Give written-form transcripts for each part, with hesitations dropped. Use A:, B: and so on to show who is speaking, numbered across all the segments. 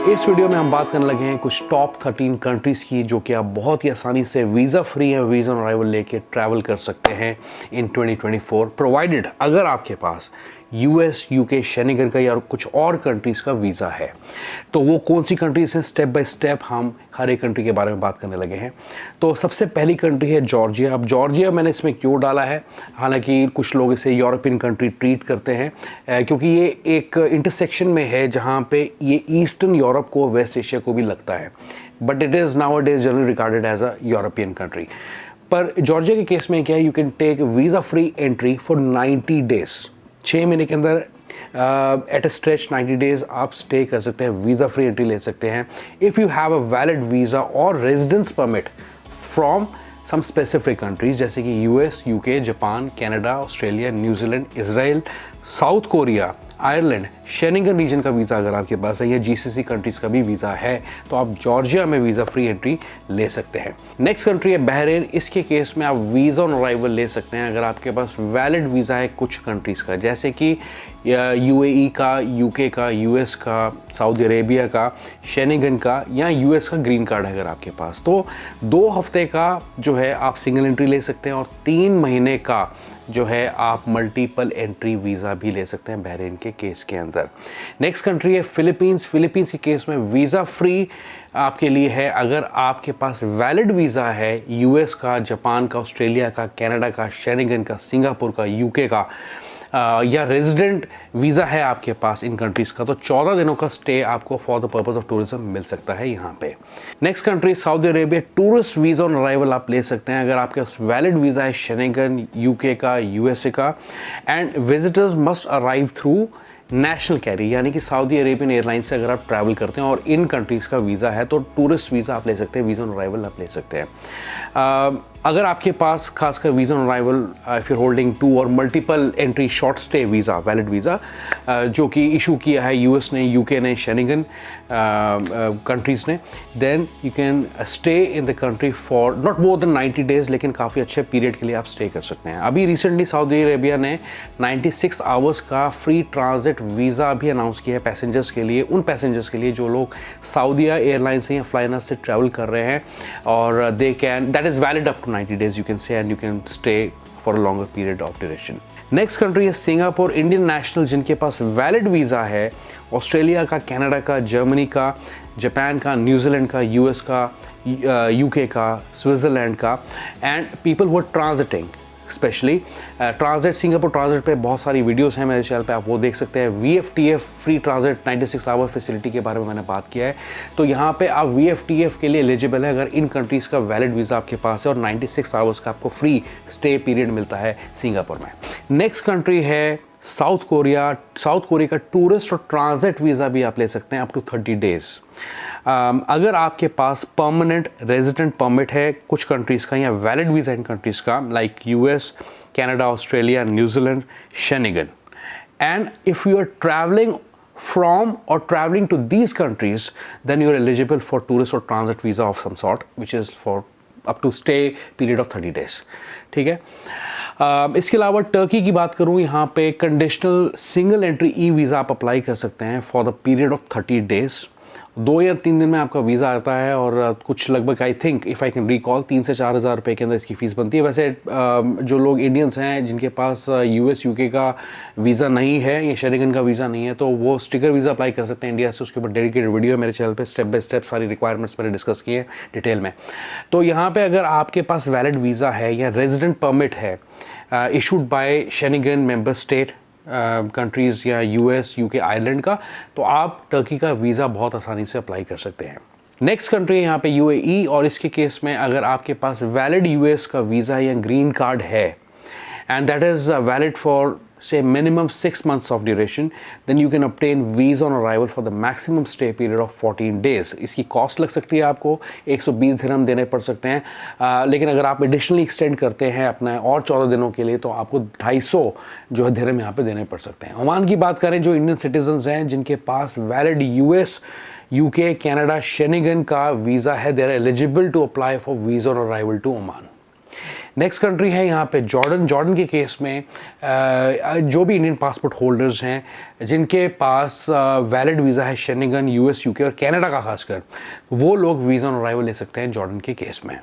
A: इस वीडियो में हम बात करने लगे हैं कुछ टॉप 13 कंट्रीज़ की जो कि आप बहुत ही आसानी से वीज़ा फ्री या वीज़ा ऑन अराइवल लेके ट्रैवल कर सकते हैं इन 2024 प्रोवाइडेड अगर आपके पास यूएस, यूके, शेंगन का या कुछ और कंट्रीज़ का वीज़ा है। तो वो कौन सी कंट्रीज़ हैं, स्टेप बाय स्टेप हम हर एक कंट्री के बारे में बात करने लगे हैं। तो सबसे पहली कंट्री है जॉर्जिया। अब जॉर्जिया मैंने इसमें क्यों डाला है, हालांकि कुछ लोग इसे यूरोपियन कंट्री ट्रीट करते हैं क्योंकि ये एक इंटरसेक्शन में है जहाँ पे ये ईस्टर्न यूरोप को, वेस्ट एशिया को भी लगता है, but it is nowadays generally regarded as a European country. पर जॉर्जिया के केस में क्या है, you can take visa free entry for 90 days. 6 महीने के अंदर एट अ स्ट्रेच 90 डेज आप स्टे कर सकते हैं, वीज़ा फ्री एंट्री ले सकते हैं if you have a valid visa और residence permit from some specific countries जैसे कि US, UK, Japan, Canada, Australia, New Zealand, Israel, South Korea, Ireland, Schengen region का वीज़ा अगर आपके पास है या जीसीसी कंट्रीज़ का भी वीज़ा है तो आप जॉर्जिया में वीज़ा फ्री एंट्री ले सकते हैं। नेक्स्ट कंट्री है बहरीन। इसके केस में आप वीज़ा ऑन अराइवल ले सकते हैं अगर आपके पास वैलिड वीज़ा है कुछ कंट्रीज़ का, जैसे कि यूएई का, यूके का, यूएस का, सऊदी अरेबिया का, शेंगन का या यूएस का ग्रीन कार्ड है अगर आपके पास। तो 2 हफ्ते का जो है आप सिंगल एंट्री ले सकते हैं और 3 महीने का जो है आप मल्टीपल एंट्री वीज़ा भी ले सकते हैं बहरीन के केस के अंदर। नेक्स्ट कंट्री है फिलीपींस। फिलीपींस के केस में वीज़ा फ्री आपके लिए है अगर आपके पास वैलिड वीज़ा है यूएस का, जापान का, ऑस्ट्रेलिया का, कनाडा का, शेंगन का, सिंगापुर का, यूके का या रेजिडेंट वीज़ा है आपके पास इन कंट्रीज़ का, तो 14 दिनों का स्टे आपको for the purpose of tourism मिल सकता है यहाँ पे। Next country Saudi Arabia. Tourist visa on arrival आप ले सकते हैं अगर आपके पास वैलिड वीज़ा है शेंगन, यूके का, यूएसए का, and visitors must arrive through national carrier, यानी कि सऊदी अरेबियन एयरलाइंस से अगर आप ट्रैवल करते हैं और इन कंट्रीज़ का वीज़ा है तो टूरिस्ट वीज़ा आप ले सकते हैं, वीज़ा ऑन अराइवल आप ले सकते हैं। अगर आपके पास खासकर visa on arrival if you holding 2 और multiple entry short stay visa, valid visa जो कि इशू किया है यूएस ने, यूके ने, शेंगन कंट्रीज़ ने, then you can stay in the country for not more than 90 days, लेकिन काफ़ी अच्छे पीरियड के लिए आप स्टे कर सकते हैं। अभी रिसेंटली सऊदी अरेबिया ने 96 आवर्स का फ्री ट्रांजिट वीज़ा भी अनाउंस किया है पैसेंजर्स के लिए, उन पैसेंजर्स के लिए जो लोग सऊदीया एयरलाइन से या फ्लाइनर से ट्रैवल कर रहे हैं, और they can, that is valid up to 90 days you can say, and you can stay for a longer period of duration. Next country है सिंगापुर। इंडियन नेशनल जिनके पास वैलिड वीज़ा है ऑस्ट्रेलिया का, कनाडा का, जर्मनी का, Japan का, New Zealand का, US का, यूके का, स्विट्ज़रलैंड का, and people who are transiting specially transit. Singapore transit पे बहुत सारी वीडियोस हैं मेरे चैनल पे, आप वो देख सकते हैं। VFTF free transit 96 hour facility के बारे में मैंने बात किया है। तो यहाँ पे आप VFTF के लिए एलिजिबल है अगर इन कंट्रीज़ का वैलिड वीज़ा आपके पास है और 96 आवर्स का आपको फ्री स्टे पीरियड मिलता है सिंगापुर में। नेक्स्ट कंट्री है साउथ कोरिया। साउथ कोरिया का टूरिस्ट और ट्रांजिट वीज़ा भी आप ले सकते हैं अप टू 30 डेज़। अगर आपके पास परमानेंट रेजिडेंट परमिट है कुछ कंट्रीज़ का या वैलिड वीज़ा इन कंट्रीज़ का, like US, Canada, Australia, New Zealand, Schengen, and if you are travelling from or traveling to these countries, then you are eligible for tourist or transit visa of some sort, which is for up to stay period of 30 days. ठीक है। इसके अलावा Turkey की बात करूँ, यहाँ पे conditional single entry e visa आप अप्लाई कर सकते हैं for the period of 30 days. 2 या 3 दिन में आपका वीज़ा आता है और कुछ लगभग I think if I can recall 3 से 4 हज़ार रुपये के अंदर इसकी फ़ीस बनती है। वैसे जो लोग इंडियंस हैं जिनके पास यूएस, यूके का वीज़ा नहीं है या शेंगन का वीज़ा नहीं है तो वो स्टिकर वीज़ा अप्लाई कर सकते हैं इंडिया से। उसके ऊपर डेडिकेटेड वीडियो है मेरे चैनल पे, स्टेप बाय स्टेप सारी रिक्वायरमेंट्स मैंने डिस्कस किए हैं डिटेल में। तो यहाँ पर अगर आपके पास वैलिड वीज़ा है या रेजिडेंट परमिट है issued by Schengen member state countries या यूएस, यूके, आयरलैंड का, तो आप टर्की का वीज़ा बहुत आसानी से अप्लाई कर सकते हैं। नेक्स्ट कंट्री है यहाँ पे यूएई, और इसके केस में अगर आपके पास वैलिड यूएस का वीज़ा या ग्रीन कार्ड है and that is valid for say minimum 6 months of duration, then you can obtain visa on arrival for the maximum stay period of 14 days. इसकी कॉस्ट लग सकती है आपको 120 दिरहम देने पड़ सकते हैं, लेकिन अगर आप एडिशनली एक्सटेंड करते हैं अपना और 14 दिनों के लिए तो आपको 250 जो है दिरहम यहाँ पे देने पड़ सकते हैं। ओमान की बात करें, जो इंडियन सिटीजन्स हैं जिनके पास valid US, UK, Canada, Schengen का वीज़ा है, they are eligible to apply for visa on arrival to Oman. Next country है यहाँ पे जॉर्डन। जॉर्डन के केस में जो भी इंडियन पासपोर्ट होल्डर्स हैं जिनके पास वैलिड वीज़ा है शेनिगन, यूएस, यूके और कनाडा का खासकर, वो लोग वीज़ा ऑन अराइवल ले सकते हैं जॉर्डन के केस में।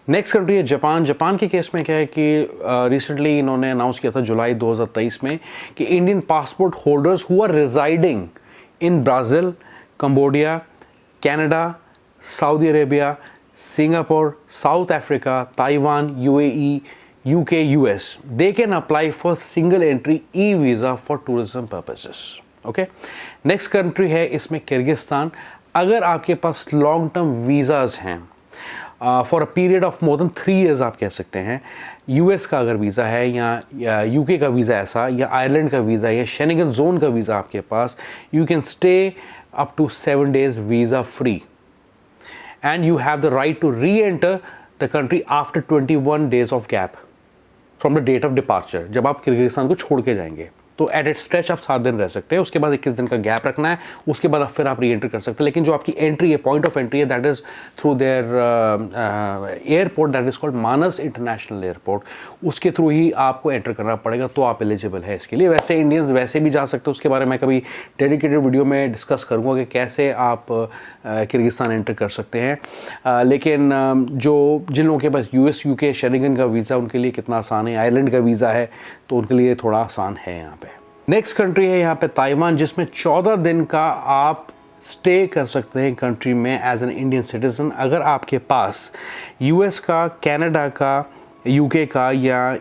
A: नेक्स्ट कंट्री है जापान। जापान के केस में क्या है कि रिसेंटली इन्होंने अनाउंस किया था जुलाई 2023 में कि Indian passport holders who are residing in Brazil, Cambodia, Canada, Saudi Arabia, Singapore, South Africa, Taiwan, UAE, UK, US, they can apply for single entry e-visa for tourism purposes. Okay? Next country है इसमें Kyrgyzstan. अगर आपके पास long term visas हैं for a period of more than 3 years आप कह सकते हैं, US का अगर वीज़ा है या UK का वीज़ा ऐसा, या आयरलैंड का वीज़ा या शेनिगन जोन का वीज़ा आपके पास, you can stay up to 7 days visa free and you have the right to re-enter the country after 21 days of gap from the date of departure। जब आप Kyrgyzstan को छोड़ के जाएंगे तो एट एट स्ट्रेच आप 7 दिन रह सकते हैं, उसके बाद 21 दिन का गैप रखना है, उसके बाद फिर आप री एंटर कर सकते हैं। लेकिन जो आपकी एंट्री है, पॉइंट ऑफ एंट्री है, that is through their airport, that is called Manas international airport, उसके थ्रू ही आपको एंटर करना पड़ेगा, तो आप एलिजिबल है इसके लिए। वैसे इंडियंस वैसे भी जा सकते हैं, उसके बारे में कभी डेडिकेटेड वीडियो में डिस्कस करूँगा कि कैसे आप किर्गिस्तान एंटर कर सकते हैं। लेकिन जिन लोगों के पास US, UK, शेनिगन का वीज़ा, उनके लिए कितना आसान है, आयरलैंड का वीज़ा है तो उनके लिए थोड़ा आसान है यहाँ पे। नेक्स्ट कंट्री है यहाँ पे ताइवान, जिसमें 14 दिन का आप स्टे कर सकते हैं कंट्री में एज एन इंडियन सिटीज़न अगर आपके पास US का, कनाडा का, UK का या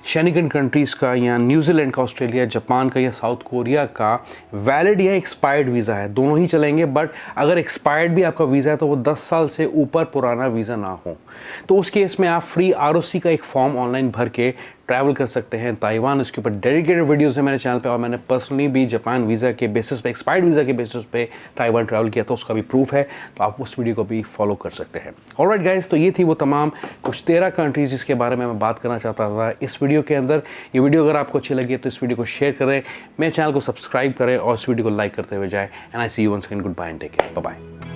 A: शेनिगन कंट्रीज़ का या न्यूजीलैंड का, ऑस्ट्रेलिया, जापान का या साउथ कोरिया का वैलिड या एक्सपायर्ड वीज़ा है। दोनों ही चलेंगे, बट अगर एक्सपायर्ड भी आपका वीज़ा है तो वो 10 साल से ऊपर पुराना वीज़ा ना हो, तो उस केस में आप फ्री ROC का एक फॉर्म ऑनलाइन भर के ट्रैवल कर सकते हैं ताइवान। इसके ऊपर डेडिकेटेड वीडियोस है मेरे चैनल पे, और मैंने पर्सनली भी जापान वीज़ा के बेसिस पे, एक्सपायर्ड वीज़ा के बेसिस पे ताइवान ट्रैवल किया था, उसका भी प्रूफ है, तो आप उस वीडियो को भी फॉलो कर सकते हैं। ऑलराइट गाइस, तो ये थी वो तमाम कुछ 13 कंट्रीज़ जिसके बारे में मैं बात करना चाहता था इस वीडियो के अंदर। ये वीडियो अगर आपको अच्छी लगी तो इस वीडियो को शेयर करें, मेरे चैनल को सब्सक्राइब करें और इस वीडियो को लाइक करते हुए जाएँ। And I see you once again, goodbye and take care, bye bye.